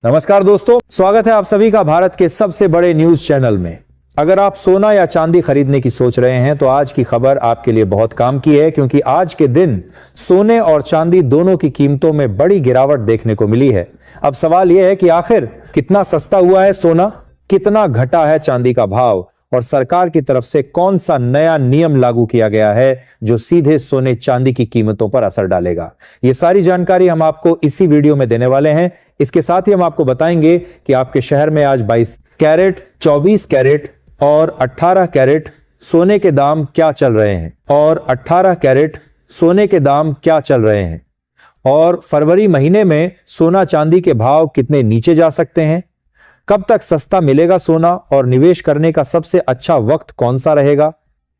नमस्कार दोस्तों, स्वागत है आप सभी का भारत के सबसे बड़े न्यूज चैनल में। अगर आप सोना या चांदी खरीदने की सोच रहे हैं तो आज की खबर आपके लिए बहुत काम की है, क्योंकि आज के दिन सोने और चांदी दोनों की कीमतों में बड़ी गिरावट देखने को मिली है। अब सवाल यह है कि आखिर कितना सस्ता हुआ है सोना, कितना घटा है चांदी का भाव और सरकार की तरफ से कौन सा नया नियम लागू किया गया है जो सीधे सोने चांदी की कीमतों पर असर डालेगा। ये सारी जानकारी हम आपको इसी वीडियो में देने वाले हैं। इसके साथ ही हम आपको बताएंगे कि आपके शहर में आज 22 कैरेट, 24 कैरेट और 18 कैरेट सोने के दाम क्या चल रहे हैं और 18 कैरेट सोने के दाम क्या चल रहे हैं और फरवरी महीने में सोना चांदी के भाव कितने नीचे जा सकते हैं, कब तक सस्ता मिलेगा सोना और निवेश करने का सबसे अच्छा वक्त कौन सा रहेगा,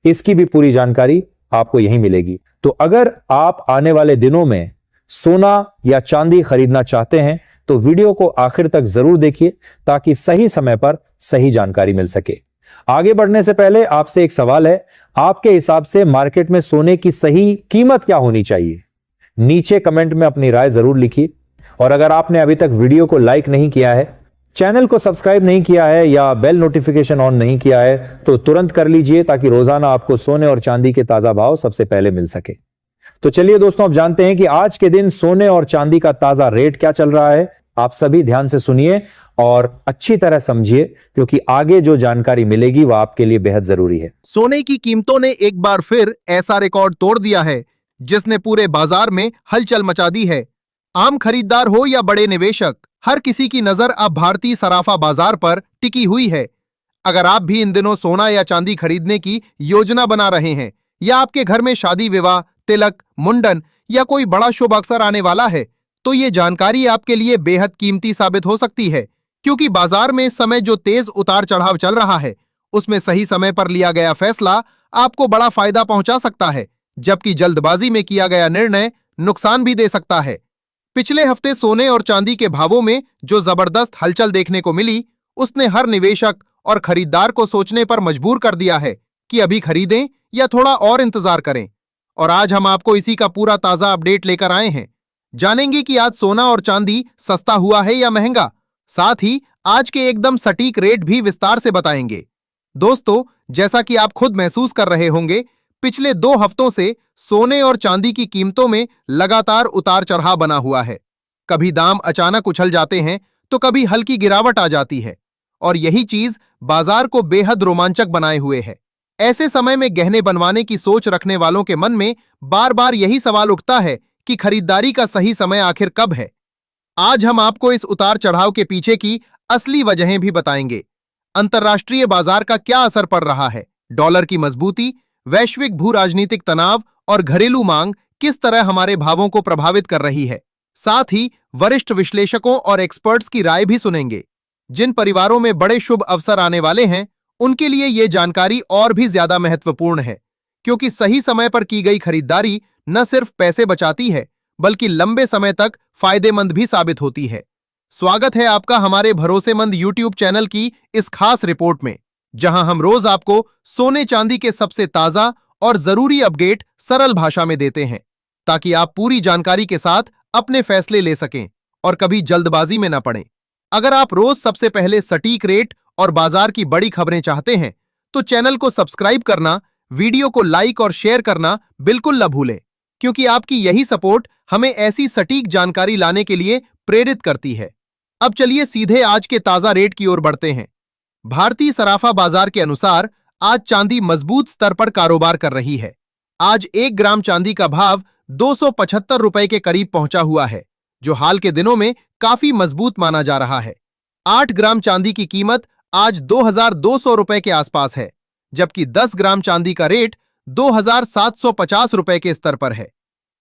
इसकी भी पूरी जानकारी आपको यहीं मिलेगी। तो अगर आप आने वाले दिनों में सोना या चांदी खरीदना चाहते हैं तो वीडियो को आखिर तक जरूर देखिए ताकि सही समय पर सही जानकारी मिल सके। आगे बढ़ने से पहले आपसे एक सवाल है, आपके हिसाब से मार्केट में सोने की सही कीमत क्या होनी चाहिए? नीचे कमेंट में अपनी राय जरूर लिखिए। और अगर आपने अभी तक वीडियो को लाइक नहीं किया है, चैनल को सब्सक्राइब नहीं किया है या बेल नोटिफिकेशन ऑन नहीं किया है तो तुरंत कर लीजिए ताकि रोजाना आपको सोने और चांदी के ताजा भाव सबसे पहले मिल सके। तो चलिए दोस्तों, अब जानते हैं कि आज के दिन सोने और चांदी का ताजा रेट क्या चल रहा है। आप सभी ध्यान से सुनिए और अच्छी तरह समझिए, क्योंकि आगे जो जानकारी मिलेगी वह आपके लिए बेहद जरूरी है। सोने की कीमतों ने एक बार फिर ऐसा रिकॉर्ड तोड़ दिया है जिसने पूरे बाजार में हलचल मचा दी है। आम खरीदार हो या बड़े निवेशक, हर किसी की नजर अब भारतीय सराफा बाजार पर टिकी हुई है। अगर आप भी इन दिनों सोना या चांदी खरीदने की योजना बना रहे हैं या आपके घर में शादी विवाह, तिलक, मुंडन या कोई बड़ा शुभ अवसर आने वाला है तो ये जानकारी आपके लिए बेहद कीमती साबित हो सकती है, क्योंकि बाजार में इस समय जो तेज उतार चढ़ाव चल रहा है उसमें सही समय पर लिया गया फैसला आपको बड़ा फायदा पहुंचा सकता है, जबकि जल्दबाजी में किया गया निर्णय नुकसान भी दे सकता है। पिछले हफ्ते सोने और चांदी के भावों में जो जबरदस्त हलचल देखने को मिली उसने हर निवेशक और खरीदार को सोचने पर मजबूर कर दिया है कि अभी खरीदें या थोड़ा और इंतजार करें। और आज हम आपको इसी का पूरा ताजा अपडेट लेकर आए हैं। जानेंगे कि आज सोना और चांदी सस्ता हुआ है या महंगा, साथ ही आज के एकदम सटीक रेट भी विस्तार से बताएंगे। दोस्तों, जैसा कि आप खुद महसूस कर रहे होंगे, पिछले 2 हफ्तों से सोने और चांदी की कीमतों में लगातार उतार चढ़ाव बना हुआ है। कभी दाम अचानक उछल जाते हैं तो कभी हल्की गिरावट आ जाती है और यही चीज बाजार को बेहद रोमांचक बनाए हुए है। ऐसे समय में गहने बनवाने की सोच रखने वालों के मन में बार बार यही सवाल उठता है कि खरीदारी का सही समय आखिर कब है। आज हम आपको इस उतार चढ़ाव के पीछे की असली वजहें भी बताएंगे। अंतर्राष्ट्रीय बाजार का क्या असर पड़ रहा है, डॉलर की मजबूती, वैश्विक भू राजनीतिक तनाव और घरेलू मांग किस तरह हमारे भावों को प्रभावित कर रही है। साथ ही वरिष्ठ विश्लेषकों और एक्सपर्ट्स की राय भी सुनेंगे। जिन परिवारों में बड़े शुभ अवसर आने वाले हैं उनके लिए ये जानकारी और भी ज्यादा महत्वपूर्ण है, क्योंकि सही समय पर की गई खरीदारी न सिर्फ पैसे बचाती है बल्कि लंबे समय तक फायदेमंद भी साबित होती है। स्वागत है आपका हमारे भरोसेमंद YouTube चैनल की इस खास रिपोर्ट में, जहां हम रोज आपको सोने चांदी के सबसे ताजा और जरूरी अपडेट सरल भाषा में देते हैं, ताकि आप पूरी जानकारी के साथ अपने फैसले ले सकें और कभी जल्दबाजी में न पड़ें। अगर आप रोज सबसे पहले सटीक रेट और बाजार की बड़ी खबरें चाहते हैं तो चैनल को सब्सक्राइब करना, वीडियो को लाइक और शेयर करना बिल्कुल न भूलें, क्योंकि आपकी यही सपोर्ट हमें ऐसी सटीक जानकारी लाने के लिए प्रेरित करती है। अब चलिए सीधे आज के ताजा रेट की ओर बढ़ते हैं। भारतीय सराफा बाजार के अनुसार आज चांदी मजबूत स्तर पर कारोबार कर रही है। आज 1 ग्राम चांदी का भाव 275 रुपए के करीब पहुंचा हुआ है, जो हाल के दिनों में काफी मजबूत माना जा रहा है। 8 ग्राम चांदी की कीमत आज 2200 रुपए के आसपास है, जबकि 10 ग्राम चांदी का रेट 2750 रुपए के स्तर पर है।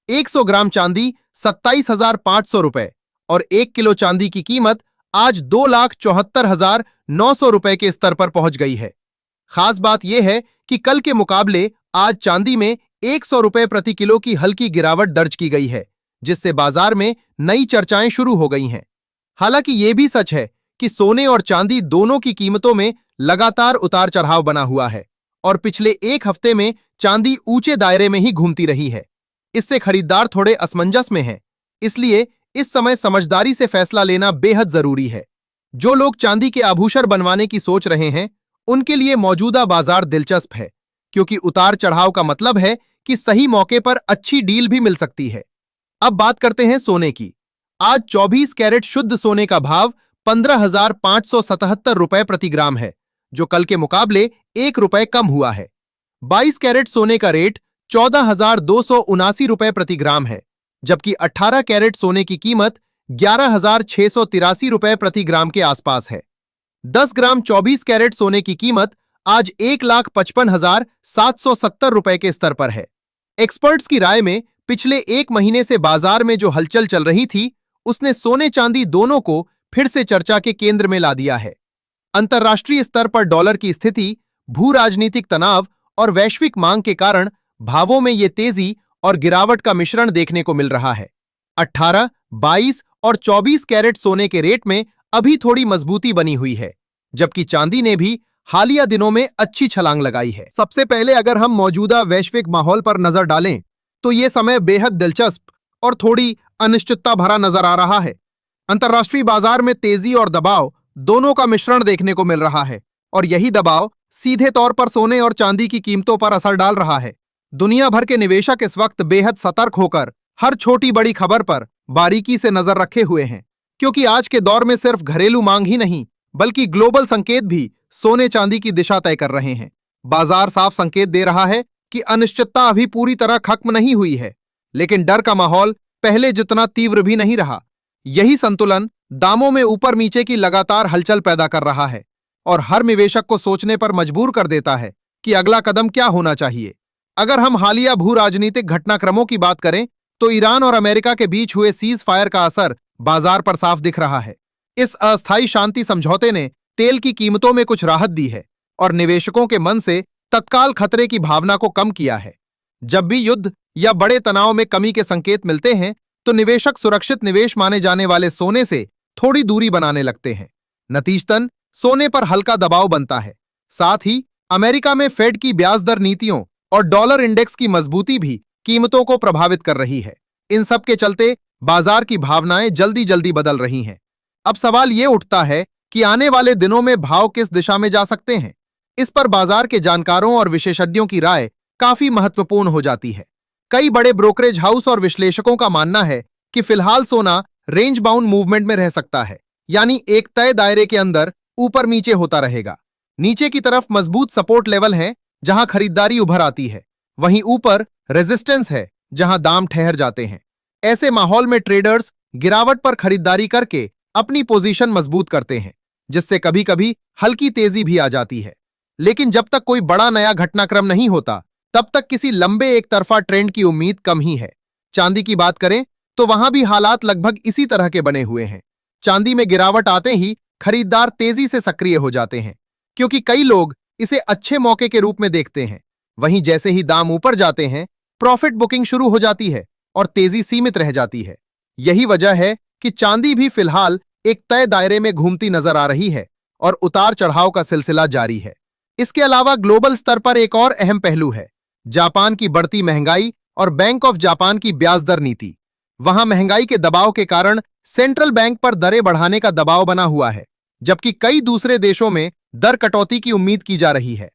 100 ग्राम चांदी 27,500 रुपए और 1 किलो चांदी की कीमत आज 2,74,900 रुपए के स्तर पर पहुंच गई है। खास बात यह है कि कल के मुकाबले आज चांदी में 100 रुपए प्रति किलो की हल्की गिरावट दर्ज की गई है, जिससे बाजार में नई चर्चाएं शुरू हो गई हैं। हालांकि यह भी सच है कि सोने और चांदी दोनों की कीमतों में लगातार उतार चढ़ाव बना हुआ है और पिछले 1 हफ्ते में चांदी ऊंचे दायरे में ही घूमती रही है। इससे खरीदार थोड़े असमंजस में हैं, इसलिए इस समय समझदारी से फैसला लेना बेहद जरूरी है। जो लोग चांदी के आभूषण बनवाने की सोच रहे हैं, उनके लिए मौजूदा बाजार दिलचस्प है, क्योंकि उतार चढ़ाव का मतलब है कि सही मौके पर अच्छी डील भी मिल सकती है। अब बात करते हैं सोने की। आज 24 कैरेट शुद्ध सोने का भाव 15,577 रुपए प्रति ग्राम है, जो कल के मुकाबले 1 रुपए कम हुआ है। 22 कैरेट सोने का रेट 14,279 रुपए प्रति ग्राम है, जबकि 18 कैरेट सोने की कीमत 11,683 रुपए प्रति ग्राम के आसपास है। 10 ग्राम 24 कैरेट सोने की कीमत आज 1,55,770 रुपए के स्तर पर है। एक्सपर्ट्स की राय में पिछले एक महीने से बाजार में जो हलचल चल रही थी, उसने सोने चांदी दोनों को फिर से चर्चा के केंद्र में ला दिया है। अंतर्राष्ट्रीय स्तर पर डॉलर की स्थिति, भू राजनीतिक तनाव और वैश्विक मांग के कारण भावों में ये तेजी और गिरावट का मिश्रण देखने को मिल रहा है। 18, 22 और 24 कैरेट सोने के रेट में अभी थोड़ी मजबूती बनी हुई है, जबकि चांदी ने भी हालिया दिनों में अच्छी छलांग लगाई है। सबसे पहले अगर हम मौजूदा वैश्विक माहौल पर नजर डालें, तो ये समय बेहद दिलचस्प और थोड़ी अनिश्चितता भरा नजर आ रहा है। अंतर्राष्ट्रीय बाजार में तेजी और दबाव दोनों का मिश्रण देखने को मिल रहा है, और यही दबाव सीधे तौर पर सोने और चांदी की कीमतों पर असर डाल रहा है। दुनिया भर के निवेशक इस वक्त बेहद सतर्क होकर हर छोटी बड़ी खबर पर बारीकी से नजर रखे हुए हैं, क्योंकि आज के दौर में सिर्फ घरेलू मांग ही नहीं, बल्कि ग्लोबल संकेत भी सोने चांदी की दिशा तय कर रहे हैं। बाजार साफ संकेत दे रहा है कि अनिश्चितता अभी पूरी तरह खत्म नहीं हुई है, लेकिन डर का माहौल पहले जितना तीव्र भी नहीं रहा। यही संतुलन दामों में ऊपर नीचे की लगातार हलचल पैदा कर रहा है और हर निवेशक को सोचने पर मजबूर कर देता है कि अगला कदम क्या होना चाहिए। अगर हम हालिया भू राजनीतिक घटनाक्रमों की बात करें, तो ईरान और अमेरिका के बीच हुए सीज फायर का असर बाजार पर साफ दिख रहा है। इस अस्थायी शांति समझौते ने तेल की कीमतों में कुछ राहत दी है और निवेशकों के मन से तत्काल खतरे की भावना को कम किया है। जब भी युद्ध या बड़े तनाव में कमी के संकेत मिलते हैं, तो निवेशक सुरक्षित निवेश माने जाने वाले सोने से थोड़ी दूरी बनाने लगते हैं। नतीजतन सोने पर हल्का दबाव बनता है। साथ ही अमेरिका में फेड की ब्याज दर नीतियों और डॉलर इंडेक्स की मजबूती भी कीमतों को प्रभावित कर रही है। इन सब के चलते बाजार की भावनाएं जल्दी जल्दी बदल रही हैं। अब सवाल ये उठता है कि आने वाले दिनों में भाव किस दिशा में जा सकते हैं। इस पर बाजार के जानकारों और विशेषज्ञों की राय काफी महत्वपूर्ण हो जाती है। कई बड़े ब्रोकरेज हाउस और विश्लेषकों का मानना है कि फिलहाल सोना रेंज बाउंड मूवमेंट में रह सकता है, यानी एक तय दायरे के अंदर ऊपर नीचे होता रहेगा। नीचे की तरफ मजबूत सपोर्ट लेवल है, जहां खरीदारी उभर आती है, वहीं ऊपर रेजिस्टेंस है, जहां दाम ठहर जाते हैं। ऐसे माहौल में ट्रेडर्स गिरावट पर खरीदारी करके अपनी पोजीशन मजबूत करते हैं, जिससे कभी कभी हल्की तेजी भी आ जाती है। लेकिन जब तक कोई बड़ा नया घटनाक्रम नहीं होता, तब तक किसी लंबे एक तरफा ट्रेंड की उम्मीद कम ही है। चांदी की बात करें तो वहां भी हालात लगभग इसी तरह के बने हुए हैं। चांदी में गिरावट आते ही खरीदार तेजी से सक्रिय हो जाते हैं, क्योंकि कई लोग इसे अच्छे मौके के रूप में देखते हैं। वहीं जैसे ही दाम ऊपर जाते हैं, प्रॉफिट बुकिंग शुरू हो जाती है और तेजी सीमित रह जाती है। यही वजह है कि चांदी भी फिलहाल एक तय दायरे में घूमती नजर आ रही है और उतार चढ़ाव का सिलसिला जारी है। इसके अलावा ग्लोबल स्तर पर एक और अहम पहलू है जापान की बढ़ती महंगाई और बैंक ऑफ जापान की ब्याज दर नीति। वहां महंगाई के दबाव के कारण सेंट्रल बैंक पर दरें बढ़ाने का दबाव बना हुआ है, जबकि कई दूसरे देशों में दर कटौती की उम्मीद की जा रही है।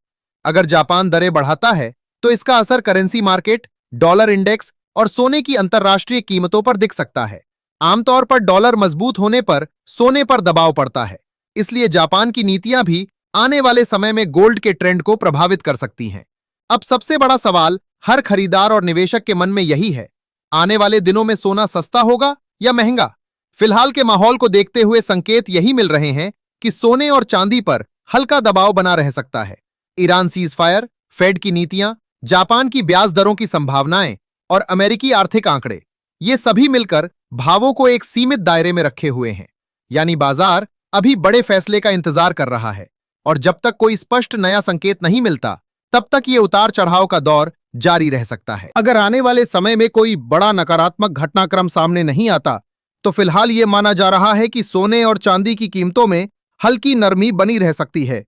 अगर जापान दरें बढ़ाता है, तो इसका असर करेंसी मार्केट, डॉलर इंडेक्स और सोने की अंतर्राष्ट्रीय कीमतों पर दिख सकता है। आमतौर पर डॉलर मजबूत होने पर सोने पर दबाव पड़ता है, इसलिए जापान की नीतियां भी आने वाले समय में गोल्ड के ट्रेंड को प्रभावित कर सकती हैं। अब सबसे बड़ा सवाल हर खरीदार और निवेशक के मन में यही है, आने वाले दिनों में सोना सस्ता होगा या महंगा? फिलहाल के माहौल को देखते हुए संकेत यही मिल रहे हैं कि सोने और चांदी पर हल्का दबाव बना रह सकता है। ईरान सीज फायर, फेड की नीतियां, जापान की ब्याज दरों की संभावनाएं और अमेरिकी आर्थिक आंकड़े, ये सभी मिलकर भावों को एक सीमित दायरे में रखे हुए हैं। यानी बाजार अभी बड़े फैसले का इंतजार कर रहा है, और जब तक कोई स्पष्ट नया संकेत नहीं मिलता, तब तक ये उतार चढ़ाव का दौर जारी रह सकता है। अगर आने वाले समय में कोई बड़ा नकारात्मक घटनाक्रम सामने नहीं आता, तो फिलहाल ये माना जा रहा है कि सोने और चांदी की कीमतों में हल्की नरमी बनी रह सकती है।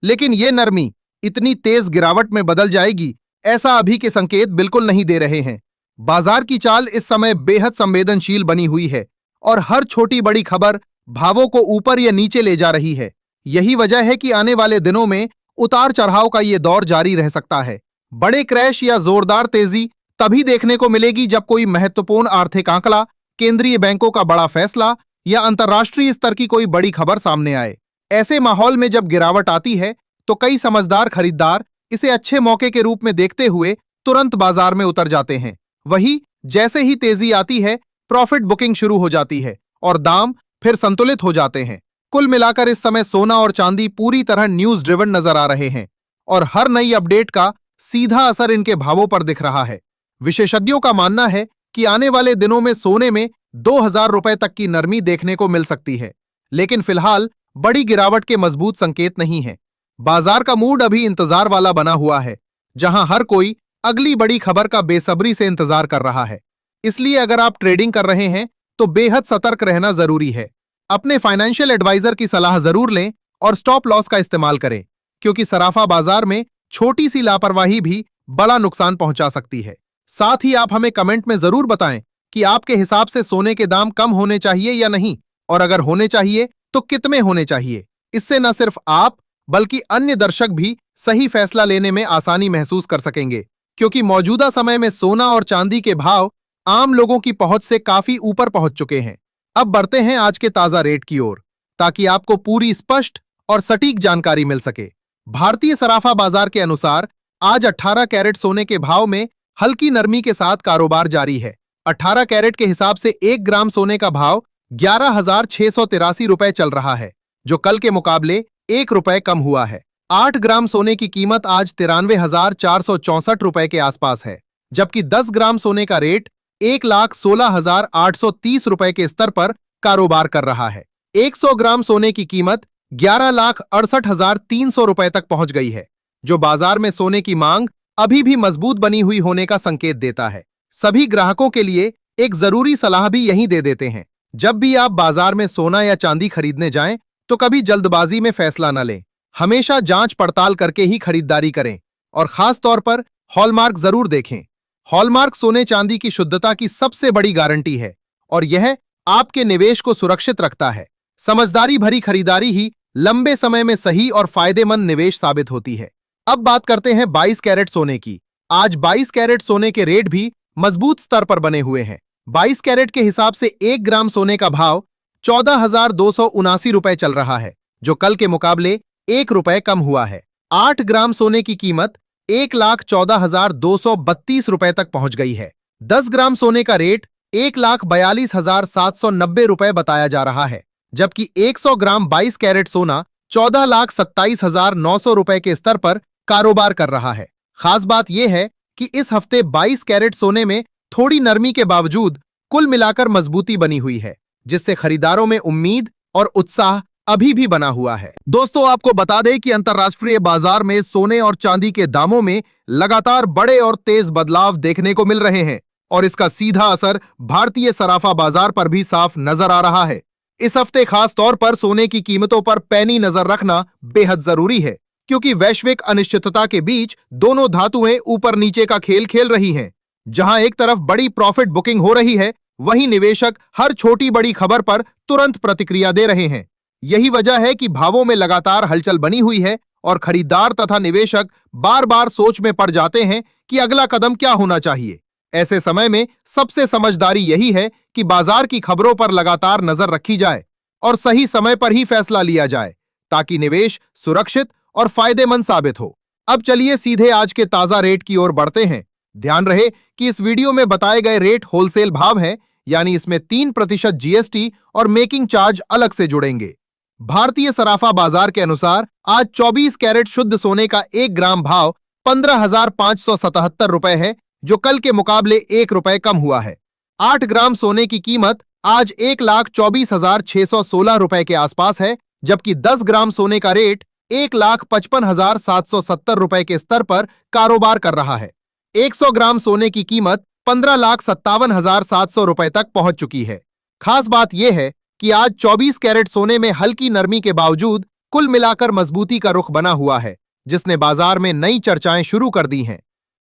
लेकिन ये नरमी इतनी तेज गिरावट में बदल जाएगी, ऐसा अभी के संकेत बिल्कुल नहीं दे रहे हैं। बाजार की चाल इस समय बेहद संवेदनशील बनी हुई है और हर छोटी बड़ी खबर भावों को ऊपर या नीचे ले जा रही है। यही वजह है कि आने वाले दिनों में उतार चढ़ाव का ये दौर जारी रह सकता है। बड़े क्रैश या जोरदार तेजी तभी देखने को मिलेगी जब कोई महत्वपूर्ण आर्थिक आंकड़ा, केंद्रीय बैंकों का बड़ा फैसला या अंतर्राष्ट्रीय स्तर की कोई बड़ी खबर सामने आए। ऐसे माहौल में जब गिरावट आती है तो कई समझदार खरीदार इसे अच्छे मौके के रूप में देखते हुए तुरंत बाजार में उतर जाते हैं। वहीं जैसे ही तेजी आती है, प्रॉफिट बुकिंग शुरू हो जाती है और दाम फिर संतुलित हो जाते हैं। कुल मिलाकर इस समय सोना और चांदी पूरी तरह न्यूज ड्रिवन नजर आ रहे हैं और हर नई अपडेट का सीधा असर इनके भावों पर दिख रहा है। विशेषज्ञों का मानना है कि आने वाले दिनों में सोने में 2000 रुपए तक की नरमी देखने को मिल सकती है, लेकिन फिलहाल बड़ी गिरावट के मजबूत संकेत नहीं है। बाजार का मूड अभी इंतजार वाला बना हुआ है, जहां हर कोई अगली बड़ी खबर का बेसब्री से इंतजार कर रहा है। इसलिए अगर आप ट्रेडिंग कर रहे हैं तो बेहद सतर्क रहना जरूरी है। अपने फाइनेंशियल एडवाइजर की सलाह जरूर लें और स्टॉप लॉस का इस्तेमाल करें, क्योंकि सराफा बाजार में छोटी सी लापरवाही भी बड़ा नुकसान पहुंचा सकती है। साथ ही आप हमें कमेंट में जरूर बताएं कि आपके हिसाब से सोने के दाम कम होने चाहिए या नहीं, और अगर होने चाहिए तो कितने होने चाहिए। इससे न सिर्फ आप बल्कि अन्य दर्शक भी सही फैसला लेने में आसानी महसूस कर सकेंगे, क्योंकि मौजूदा समय में सोना और चांदी के भाव आम लोगों की पहुंच से काफी ऊपर पहुंच चुके हैं। अब बढ़ते हैं आज के ताजा रेट की ओर, ताकि आपको पूरी स्पष्ट और सटीक जानकारी मिल सके। भारतीय सराफा बाजार के अनुसार आज 18 कैरेट सोने के भाव में हल्की नरमी के साथ कारोबार जारी है। 18 कैरेट के हिसाब से 1 ग्राम सोने का भाव 11,683 रुपए चल रहा है, जो कल के मुकाबले 1 रुपए कम हुआ है। 8 ग्राम सोने की कीमत आज 93,464 रुपए के आसपास है, जबकि 10 ग्राम सोने का रेट 1,16,830 रुपए के स्तर पर कारोबार कर रहा है। 100 ग्राम सोने की कीमत 11,68,300 रुपए तक पहुंच गई है, जो बाजार में सोने की मांग अभी भी मजबूत बनी हुई होने का संकेत देता है। सभी ग्राहकों के लिए एक जरूरी सलाह भी यहीं दे देते हैं। जब भी आप बाजार में सोना या चांदी खरीदने जाएं, तो कभी जल्दबाजी में फैसला न लें। हमेशा जांच पड़ताल करके ही खरीदारी करें और खास तौर पर हॉलमार्क जरूर देखें। हॉलमार्क सोने चांदी की शुद्धता की सबसे बड़ी गारंटी है और यह आपके निवेश को सुरक्षित रखता है। समझदारी भरी खरीदारी ही लंबे समय में सही और फायदेमंद निवेश साबित होती है। अब बात करते हैं 22 कैरेट सोने की। आज 22 कैरेट सोने के रेट भी मजबूत स्तर पर बने हुए हैं। 22 कैरेट के हिसाब से 1 ग्राम सोने का भाव 14,279 रुपए चल रहा है, जो कल के मुकाबले 1 रुपए कम हुआ है। 8 ग्राम सोने की कीमत 1,14,232 रुपए तक पहुंच गई है। 10 ग्राम सोने का रेट 1,42,790 रुपए बताया जा रहा है, जबकि 100 ग्राम 22 कैरेट सोना 14,27,900 रुपए के स्तर पर कारोबार कर रहा है। खास बात यह है कि इस हफ्ते 22 कैरेट सोने में थोड़ी नरमी के बावजूद कुल मिलाकर मजबूती बनी हुई है, जिससे खरीदारों में उम्मीद और उत्साह अभी भी बना हुआ है। दोस्तों, आपको बता दें कि अंतर्राष्ट्रीय बाजार में सोने और चांदी के दामों में लगातार बड़े और तेज बदलाव देखने को मिल रहे हैं और इसका सीधा असर भारतीय सराफा बाजार पर भी साफ नजर आ रहा है। इस हफ्ते खास तौर पर सोने की कीमतों पर पैनी नजर रखना बेहद जरूरी है, क्योंकि वैश्विक अनिश्चितता के बीच दोनों धातुएं ऊपर नीचे का खेल खेल रही हैं। जहां एक तरफ बड़ी प्रॉफिट बुकिंग हो रही है, वहीं निवेशक हर छोटी बड़ी खबर पर तुरंत प्रतिक्रिया दे रहे हैं। यही वजह है कि भावों में लगातार हलचल बनी हुई है और खरीदार तथा निवेशक बार बार सोच में पड़ जाते हैं कि अगला कदम क्या होना चाहिए। ऐसे समय में सबसे समझदारी यही है कि बाजार की खबरों पर लगातार नजर रखी जाए और सही समय पर ही फैसला लिया जाए, ताकि निवेश सुरक्षित और फायदेमंद साबित हो। अब चलिए सीधे आज के ताजा रेट की ओर बढ़ते हैं। ध्यान रहे कि इस वीडियो में बताए गए रेट होलसेल भाव हैं, यानी इसमें 3% जीएसटी और मेकिंग चार्ज अलग से जुड़ेंगे। भारतीय सराफा बाजार के अनुसार आज 24 कैरेट शुद्ध सोने का 1 ग्राम भाव 15,577 रुपए है, जो कल के मुकाबले 1 रुपए कम हुआ है। 8 ग्राम सोने की कीमत आज 1,24,616 रुपए के आसपास है, जबकि 10 ग्राम सोने का रेट 1,55,770 रुपए के स्तर पर कारोबार कर रहा है। 100 ग्राम सोने की कीमत 15,57,700 रुपए तक पहुंच चुकी है। खास बात यह है कि आज 24 कैरेट सोने में हल्की नरमी के बावजूद कुल मिलाकर मजबूती का रुख बना हुआ है, जिसने बाजार में नई चर्चाएं शुरू कर दी हैं।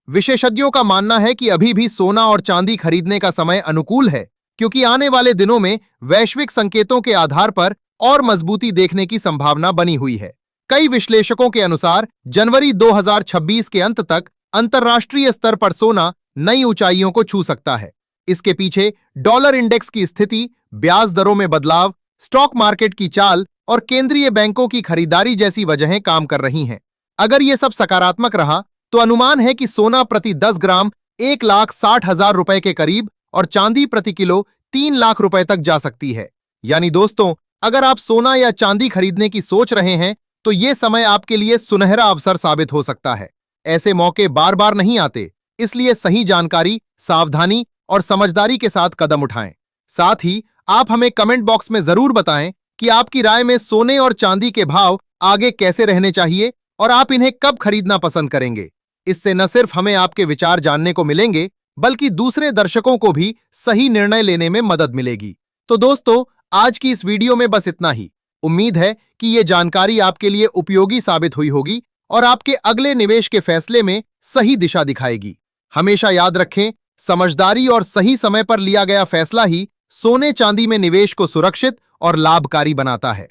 विशेषज्ञों का मानना है कि अभी भी सोना और चांदी खरीदने का समय अनुकूल है, क्योंकि आने वाले दिनों में वैश्विक संकेतों के आधार पर और मजबूती देखने की संभावना बनी हुई है। कई विश्लेषकों के अनुसार जनवरी 2026 के अंत तक अंतर्राष्ट्रीय स्तर पर सोना नई ऊंचाइयों को छू सकता है। इसके पीछे डॉलर इंडेक्स की स्थिति, ब्याज दरों में बदलाव, स्टॉक मार्केट की चाल और केंद्रीय बैंकों की खरीदारी जैसी वजहें काम कर रही हैं। अगर ये सब सकारात्मक रहा तो अनुमान है कि सोना प्रति 10 ग्राम 1,60,000 रुपए के करीब और चांदी प्रति किलो 3 लाख रुपए तक जा सकती है। यानी दोस्तों, अगर आप सोना या चांदी खरीदने की सोच रहे हैं तो ये समय आपके लिए सुनहरा अवसर साबित हो सकता है। ऐसे मौके बार बार नहीं आते, इसलिए सही जानकारी, सावधानी और समझदारी के साथ कदम उठाएं। साथ ही आप हमें कमेंट बॉक्स में जरूर बताएं कि आपकी राय में सोने और चांदी के भाव आगे कैसे रहने चाहिए और आप इन्हें कब खरीदना पसंद करेंगे। इससे न सिर्फ हमें आपके विचार जानने को मिलेंगे, बल्कि दूसरे दर्शकों को भी सही निर्णय लेने में मदद मिलेगी। तो दोस्तों, आज की इस वीडियो में बस इतना ही। उम्मीद है कि ये जानकारी आपके लिए उपयोगी साबित हुई होगी और आपके अगले निवेश के फैसले में सही दिशा दिखाएगी। हमेशा याद रखें, समझदारी और सही समय पर लिया गया फैसला ही सोने चांदी में निवेश को सुरक्षित और लाभकारी बनाता है।